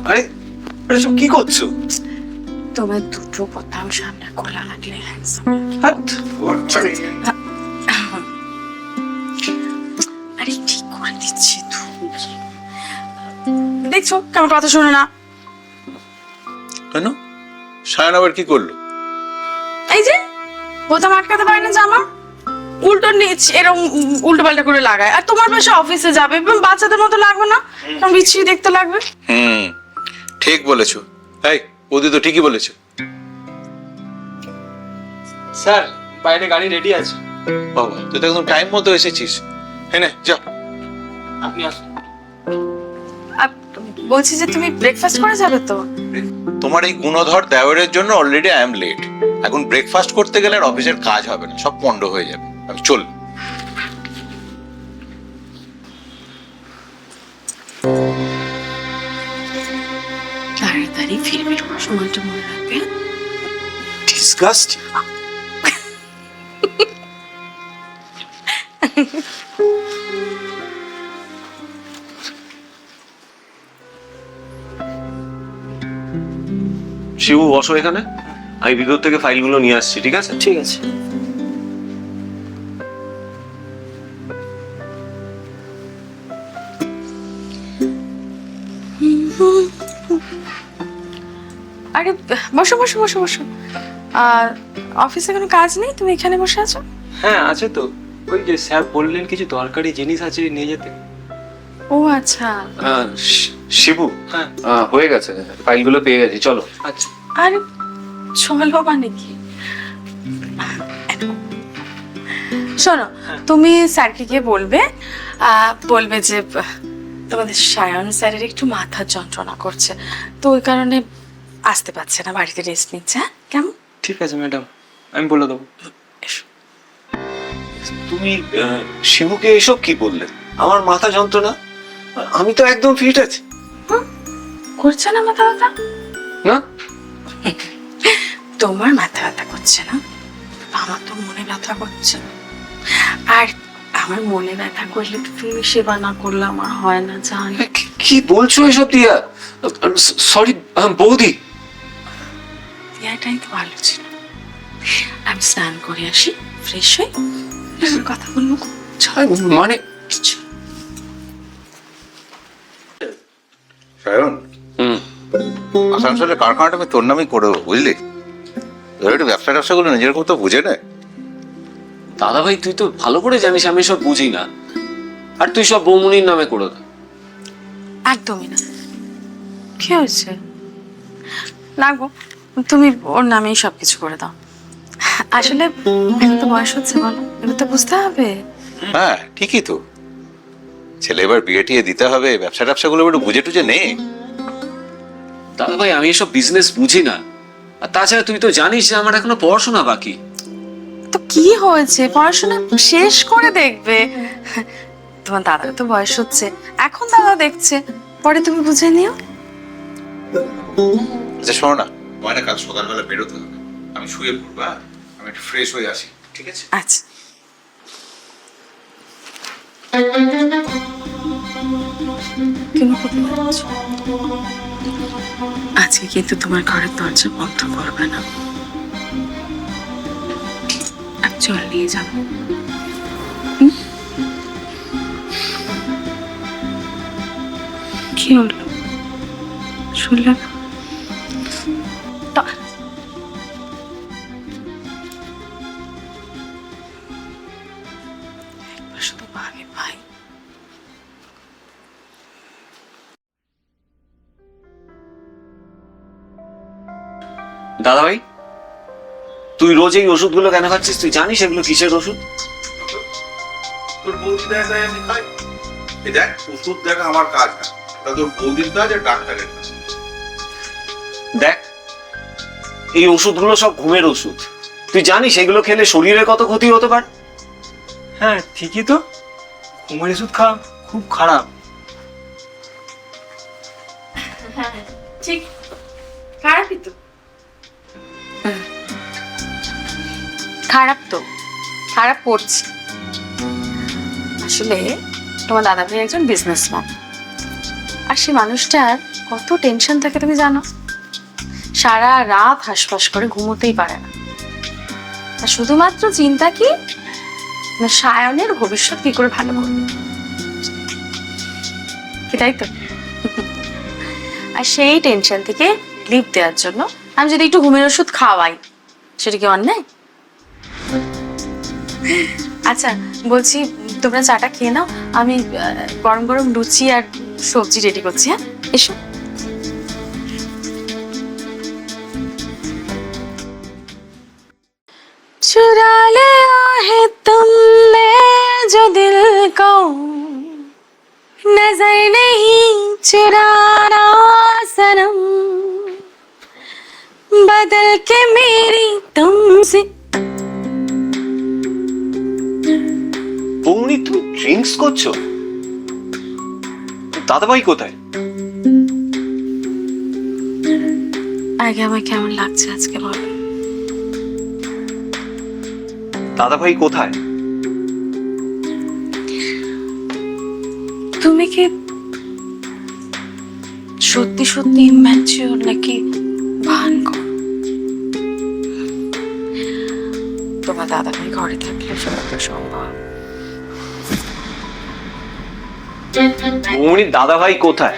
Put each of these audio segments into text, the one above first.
আরে আরে সব কি করছো? তোমার দুটো বোতাম সামনে খোলা লাগলে আরে ঠিক করে দিচ্ছি তো। দেখছো কেমন কথা শোনে না? কেন? সায়ন আবার কি করলো? এই যে বোতাম আটকাতে পারে না জামা, উল্টো নিচ এরকম উল্টো পাল্টা করে লাগায়। আর তোমার পাশে অফিসে যাবে, বাচ্চাদের মতো লাগবে না? কেমন বিচ্ছিরি দেখতে লাগবে। ঠিক বলেছো। এই ওদি তো ঠিকই বলেছে। স্যার বাইরে গাড়ি রেডি আছে। বাবা তুই তো একদম টাইম মতো এসেছিস। হ্যাঁ না যা। আপনি আসুন। বলছি যে তুমি ব্রেকফাস্ট করে যাবে তো? তোমার এই গুণধর দেওয়ারের জন্য অলরেডি আই এম লেট। এখন ব্রেকফাস্ট করতে গেলে আর অফিসের কাজ হবে না, সব পন্ড হয়ে যাবে। আমি চল। তাড়াতাড়ি ফিরবি, সময়টা মনে রাখবে। ডিসগাস্ট। শিবু বসো এখানে, আমি ভিতর থেকে ফাইলগুলো নিয়ে আসছি। ঠিক আছে? ঠিক আছে। আরে বসো বসো বসো বসো। আর অফিসে কোনো কাজ নেই, তুমি এখানে বসে আছো? হ্যাঁ আছে তো, ওই যে স্যার বললেন কিছু দরকারি জিনিস আছে নিয়ে যেতে। ও আচ্ছা। শিবু হ্যাঁ হয়ে গেছে, ফাইলগুলো পেয়ে গেছি, চলো। আচ্ছা। আরে চলো মানে কি? শোনো, তুমি স্যারকে গিয়ে বলবে বলবে যে তোমাদের সায়ন স্যারের একটু মাথার যন্ত্রণা করছে, তো ওই কারণে আসতে পারছে না, বাড়িতে রেস্ট নিচ্ছে। হ্যাঁ কেমন? ঠিক আছে ম্যাডাম, আমি বলে দেবো। এসো। তুমি শিবুকে এসব কি বললে? আমার মাথা যন্ত্রণা, আমি তো একদম ফিট আছি। করছে না মাথা ব্যথা? না তোমার মাথা ব্যথা করছে না, আমার তো মনে ব্যথা করছে। আর আমার মনে ব্যথা করলে তো তুমি সেবা না করলে আমার হয় না, জান। কি বলছো এসব দিয়া? সরি বৌদি। এটাই তো ভালো ছিল। আমি স্নান করে আসি, ফ্রেশ হই, কথা বলবো। মানে সায়ন, আসানসোলের কারখানাটা আমি তোর নামই করে দেবো, বুঝলি? তোর একটু ব্যবসাগুলো নিজের মতো বুঝে নে। দাদা ভাই তুই তো ভালো করে জানিস আমি সব বুঝি না, আর তুই সব বৌমনির নামে করে দে। একদমই না। কি হয়েছে? লাগবো, তুমি ওর নামেই সবকিছু করে দাও। আসলে এখন তো বয়স হচ্ছে, বলো, এবার তো বুঝতে হবে। হ্যাঁ ঠিকই তো, ছেলে এবার বিয়ে টিয়ে দিতে হবে, ব্যবসাগুলো একটু বুঝে টুঝে নে। দাদা ভাই আমি এসব বিজনেস বুঝি না, আর তাছাড়া তুই তো জানিস যে আমার এখনো পড়াশোনা বাকি। তো কি হয়েছে, পড়াশোনা শেষ করে দেখবে। তোমার দাদার তো বয়স হচ্ছে, এখন দাদা দেখছে, পরে তুমি বুঝে নিও। আচ্ছা শোনো না, তোমার না কাল সকালবেলা বেরোতে হবে, আমি শুয়ে পড়বো, আমি একটু ফ্রেশ হয়ে আসি, ঠিক আছে? আচ্ছা। তুমি কোথায় যাচ্ছ? আজকে কিন্তু তোমার ঘরের দরজা বন্ধ করবে না, আমি জল নিয়ে যাবো। কি হলো, শুনলে না? শুধু ভাগে ভাই। দাদা ভাই তুই রোজ এই ওষুধগুলো কেন খাচ্ছিস? তুই জানিস এগুলো কিসের ওষুধ? তোর বৌদি দেখায় আমি খাই। এই দেখ, ওষুধ দেখা আমার কাজ না, ওটা তোর বৌদির কাজ আর ডাক্তারের কাজ। দেখ এই ওষুধগুলো সব ঘুমের ওষুধ, তুই জানিস এগুলো খেলে শরীরে কত ক্ষতি হতে পারে? হ্যাঁ ঠিকই তো, ঘুমের ওষুধ খাওয়া খুব খারাপ। ঠিক, খারাপই তো। খারাপ তো, খারাপ করছি। আসলে তোমার দাদা ভাই একজন বিজনেসম্যান, আর সেই মানুষটার কত টেনশন থাকে তুমি জানো? সারা রাত হাঁসফাঁস করে ঘুমোতেই পারে না। আর শুধুমাত্র চিন্তা কি না সায়নের ভবিষ্যৎ কি করে ভালো করবে, কি তাই তো? আর সেই টেনশন থেকে রিলিফ দেওয়ার জন্য আমি যদি একটু ঘুমের ওষুধ খাওয়াই, সেটা কি অন্যায়? আচ্ছা বলছি, তোমরা চাটা খেয়ে নাও, আমি গরম গরম লুচি আর সবজি রেডি করছি। হ্যাঁ, এসো। चुरा लिया है तुमने जो दिल को, नजर नहीं चुराना सनम, बदल के मेरी तुमसे। বৌনি তুমি ড্রিঙ্কস করছো? দাদাভাই কোথায়? আগে আমার কেমন লাগছে আজকে বলো? দাদাভাই কোথায়? তুমি কি সত্যি সত্যি ইম্যাচিওর নাকি ভান করো? তোমার দাদাভাই ঘরে থাকলে সবটা সম্ভব। বৌনির দাদাভাই কোথায়?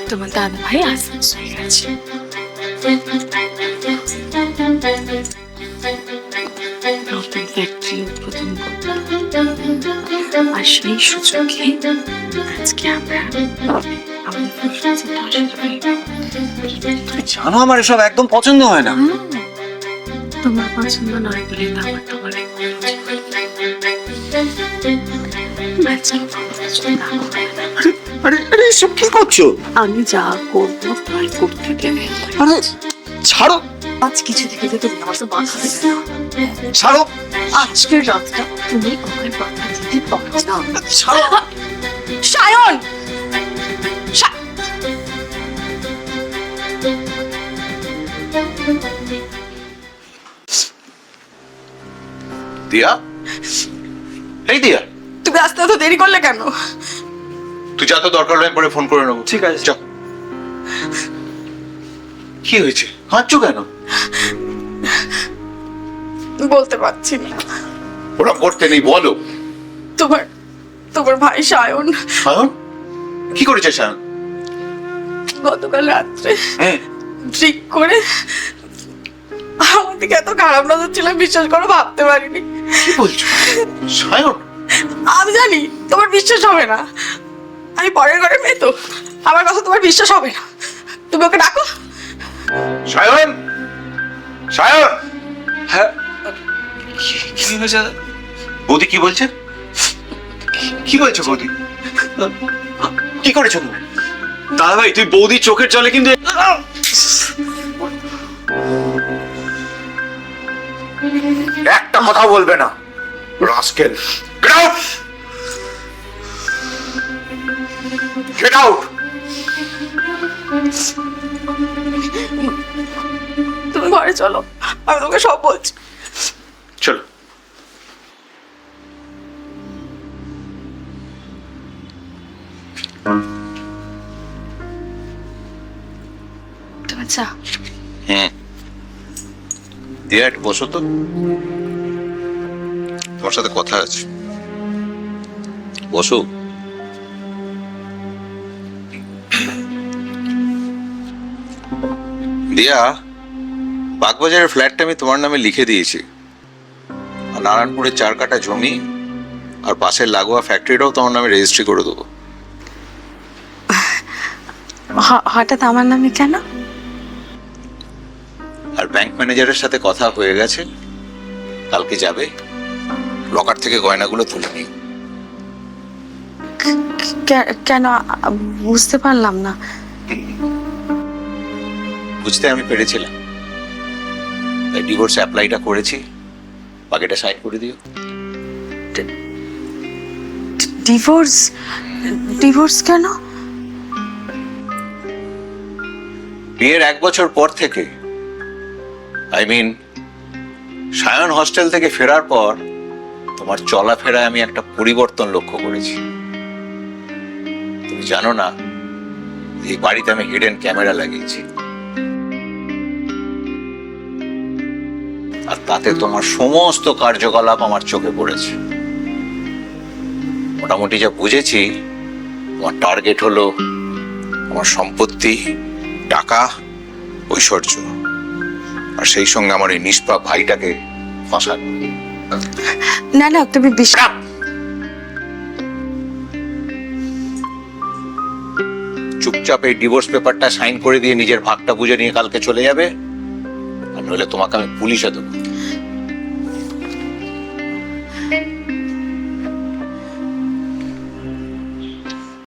তোমার দাদাভাই আসানসোলে গেছে। নতুন ফ্যাক্টরি উদ্বোধন করতে, আর সেই সুযোগে আজকে আমরা আমাদের ফুলসজ্জাটা আসলে পাইব। তুমি জানো আমার এসব একদম পছন্দ হয় না। তোমার পছন্দ নয় বলে তো আমার তোমার আরে আরে এসব কি করছো? আমি যা করবো তাই করতে দেবে। আরে ছাড়ো, আজ কিছু থেকে তো তুমি আমার তো বাধা দেবে না। ছাড়ো, আজকের রাতটা তুমি আমাকে বাধা দিতে পারছো না। ছাড়ো। সায়ন, দিয়া, এই দিয়া, তুমি আসতে এত দেরি করলে কেন? তুই যা, তো দরকার হলে আমি পরে ফোন করে নেবো। ঠিক আছে। যা। কি হয়েছে, হাঁটছো কেন? বলতে পারছি না। ওরা করতে নেই, বলো। তোমার তোমার ভাই সায়ন সায়ন কি করেছে? সায়ন গতকাল রাত্রে হ্যাঁ, ড্রিঙ্ক করে আমার দিকে এত খারাপ নজর ছিল, বিশ্বাস করো ভাবতে পারিনি। কি বলছো? সায়ন, আমি জানি তোমার বিশ্বাস হবে না, আমি পরের ঘরে মেয়ে তো, আমার কথা তোমার বিশ্বাস হবে না। তুমি ওকে ডাকো। সায়ন, সায়ন। হ্যাঁ, কি হয়েছে? বৌদি কি বলছে? কি বলছো বৌদি? কি করেছো তুমি? দাদাভাই তুই বৌদির চোখের জলে কিন্তু একটা কথা বলবে না, rascal. Get out, get out. তুমি ঘরে চলো, আমি তোমাকে সব বলছি। চলো। তুমি চা। দিয়া, একটু বসো তো, তোমার সাথে কথা আছে। বসো। দিয়া, বাগবাজারের ফ্ল্যাটটা আমি তোমার নামে লিখে দিয়েছি, আর নারায়ণপুরের 4 কাঠা জমি আর পাশের লাগোয়া ফ্যাক্টরিটাও তোমার নামে রেজিস্ট্রি করে দেবো। হঠাৎ আমার নামে কেন? আর ব্যাংক ম্যানেজারের সাথে কথা হয়ে গেছে, কালকে যাবে, লকার থেকে গয়নাগুলো তুলে নিই। কেন বুঝতে পারলাম না। বুঝতে আমি পেরেছিলাম, তাই ডিভোর্স অ্যাপ্লাইটা করেছি, বাকিটা সাইন করে দিও। ডিভোর্স? ডিভোর্স কেন? বিয়ের 1 বছর পর থেকে, আই মিন সায়ন হস্টেল থেকে ফেরার পর তোমার চলাফেরায় আমি একটা পরিবর্তন লক্ষ্য করেছি। তুমি জানো না, এই বাড়িতে আমি হিডেন ক্যামেরা লাগিয়েছি, আর তাতে তোমার সমস্ত কার্যকলাপ আমার চোখে পড়েছে। মোটামুটি যা বুঝেছি, তোমার টার্গেট হলো আমার সম্পত্তি, টাকা, ঐশ্বর্য, আর সেই সঙ্গে আমার এই নিষ্পাপ ভাইটাকে ফাঁসানো। না না, তুমি বিশ্বাস চুপচাপ এই ডিভোর্স পেপারটা সাইন করে দিয়ে নিজের ভাগটা বুঝে নিয়ে কালকে চলে যাবে, আর নইলে তোমাকে আমি পুলিশে দেবো।